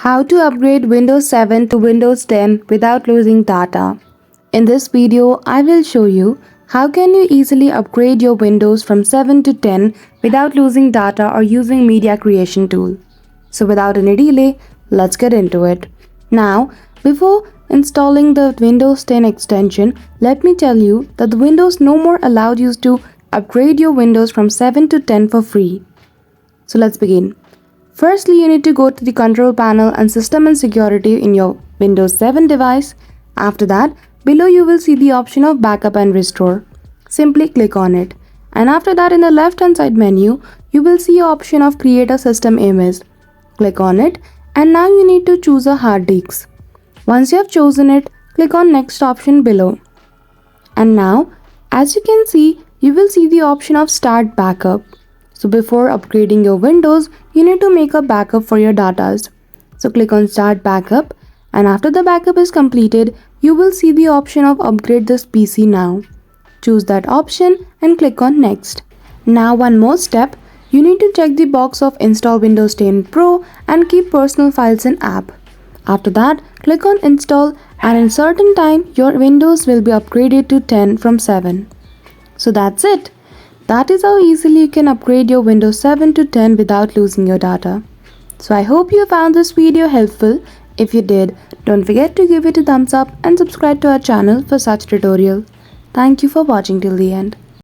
How to upgrade Windows 7 to Windows 10 without losing data. In this video, I will show you how can you easily upgrade your Windows from 7 to 10 without losing data or using Media Creation tool. So without any delay, let's get into it. Now, before installing the Windows 10 extension, let me tell you that the Windows no more allowed you to upgrade your Windows from 7 to 10 for free. So let's begin. Firstly, you need to go to the control panel and system and security in your Windows 7 device. After that, below you will see the option of backup and restore. Simply click on it. And after that, in the left hand side menu, you will see the option of create a system image. Click on it, and now you need to choose a hard disk. Once you have chosen it, click on next option below. And now, as you can see, you will see the option of start backup. So before upgrading your Windows, you need to make a backup for your data. So click on start backup, and after the backup is completed, you will see the option of upgrade this PC now. Choose that option and click on next. Now one more step, you need to check the box of install Windows 10 Pro and keep personal files in app. After that, click on install, and in certain time your Windows will be upgraded to 10 from 7. So that's it. That is how easily you can upgrade your Windows 7 to 10 without losing your data. So I hope you found this video helpful. If you did, don't forget to give it a thumbs up and subscribe to our channel for such tutorials. Thank you for watching till the end.